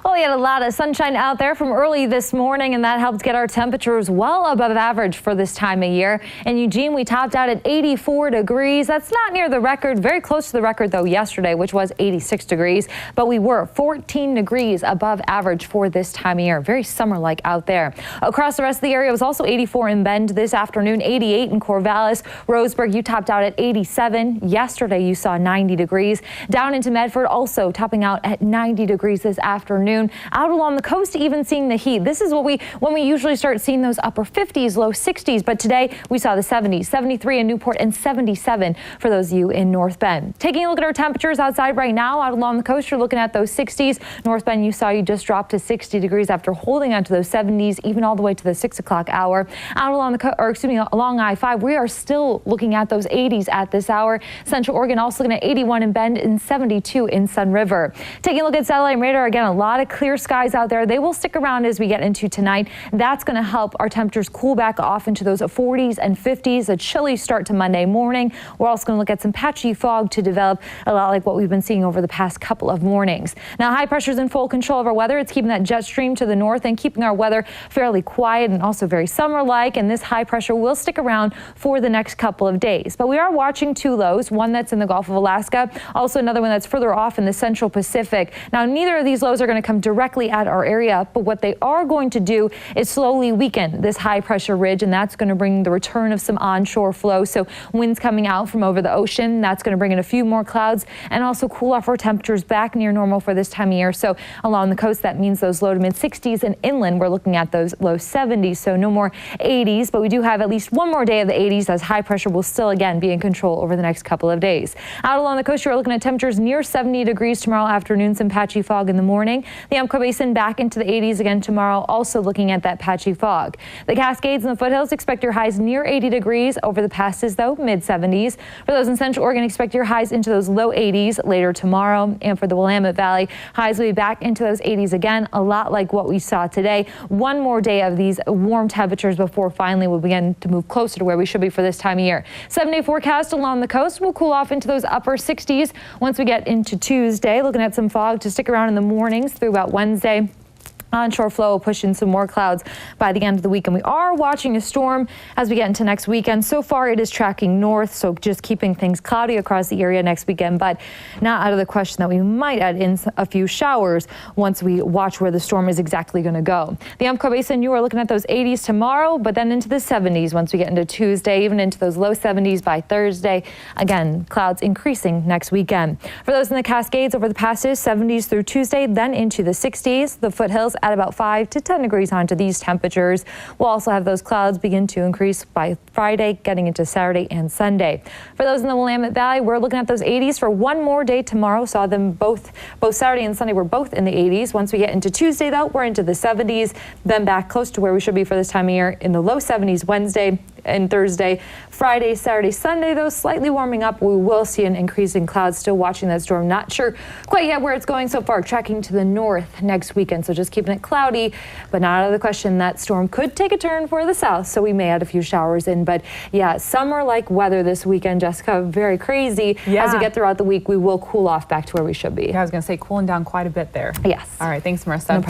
Well, we had a lot of sunshine out there from early this morning, and that helped get our temperatures well above average for this time of year. In Eugene, we topped out at 84 degrees. That's not near the record, very close to the record, though, yesterday, which was 86 degrees. But we were 14 degrees above average for this time of year. Very summer-like out there. Across the rest of the area, it was also 84 in Bend this afternoon, 88 in Corvallis. Roseburg, you topped out at 87. Yesterday, you saw 90 degrees. Down into Medford, also topping out at 90 degrees this afternoon. Out along the coast, even seeing the heat. This is when we usually start seeing those upper 50s, low 60s. But today we saw the 70s, 73 in Newport and 77 for those of you in North Bend. Taking a look at our temperatures outside right now, out along the coast, you're looking at those 60s. North Bend, you just dropped to 60 degrees after holding on to those 70s, even all the way to the 6 o'clock hour. Out along along I-5, we are still looking at those 80s at this hour. Central Oregon also looking at 81 in Bend and 72 in Sun River. Taking a look at satellite radar, again, a lot of clear skies out there. They will stick around as we get into tonight. That's going to help our temperatures cool back off into those 40s and 50s. A chilly start to Monday morning. We're also going to look at some patchy fog to develop, a lot like what we've been seeing over the past couple of mornings. Now, high pressure is in full control of our weather. It's keeping that jet stream to the north and keeping our weather fairly quiet and also very summer-like. And this high pressure will stick around for the next couple of days. But we are watching two lows, one that's in the Gulf of Alaska, also another one that's further off in the central Pacific. Now, neither of these lows are going to come directly at our area, but what they are going to do is slowly weaken this high pressure ridge, and that's going to bring the return of some onshore flow. So winds coming out from over the ocean, that's going to bring in a few more clouds and also cool off our temperatures back near normal for this time of year. So along the coast, that means those low to mid 60s, and inland we're looking at those low 70s. So no more 80s, but we do have at least one more day of the 80s, as high pressure will still again be in control over the next couple of days. Out along the coast, you're looking at temperatures near 70 degrees tomorrow afternoon, some patchy fog in the morning. The Umpqua Basin back into the 80s again tomorrow, also looking at that patchy fog. The Cascades and the foothills, expect your highs near 80 degrees. Over the passes, though, mid 70s. For those in Central Oregon, expect your highs into those low 80s later tomorrow. And for the Willamette Valley, highs will be back into those 80s again, a lot like what we saw today. One more day of these warm temperatures before finally we'll begin to move closer to where we should be for this time of year. 7-day forecast along the coast will cool off into those upper 60s once we get into Tuesday. Looking at some fog to stick around in the mornings through about Wednesday. Onshore flow will push in some more clouds by the end of the week, and we are watching a storm as we get into next weekend. So far, it is tracking north, so just keeping things cloudy across the area next weekend, but not out of the question that we might add in a few showers once we watch where the storm is exactly going to go. The Umpqua Basin, you are looking at those 80s tomorrow, but then into the 70s once we get into Tuesday, even into those low 70s by Thursday. Again, clouds increasing next weekend. For those in the Cascades, over the passes, 70s through Tuesday, then into the 60s. The foothills at about 5 to 10 degrees onto these temperatures. We'll also have those clouds begin to increase by Friday, getting into Saturday and Sunday. For those in the Willamette Valley, we're looking at those 80s for one more day tomorrow. Saw them both Saturday and Sunday were both in the 80s. Once we get into Tuesday, though, we're into the 70s, then back close to where we should be for this time of year in the low 70s Wednesday and Thursday. Friday, Saturday, Sunday, though, slightly warming up. We will see an increase in clouds. Still watching that storm. Not sure quite yet where it's going so far. Tracking to the north next weekend. So just keeping it cloudy, but not out of the question that storm could take a turn for the south. So we may add a few showers in. But yeah, summer-like weather this weekend, Jessica. Very crazy. Yeah. As we get throughout the week, we will cool off back to where we should be. Yeah, I was going to say cooling down quite a bit there. Yes. All right. Thanks, Marissa.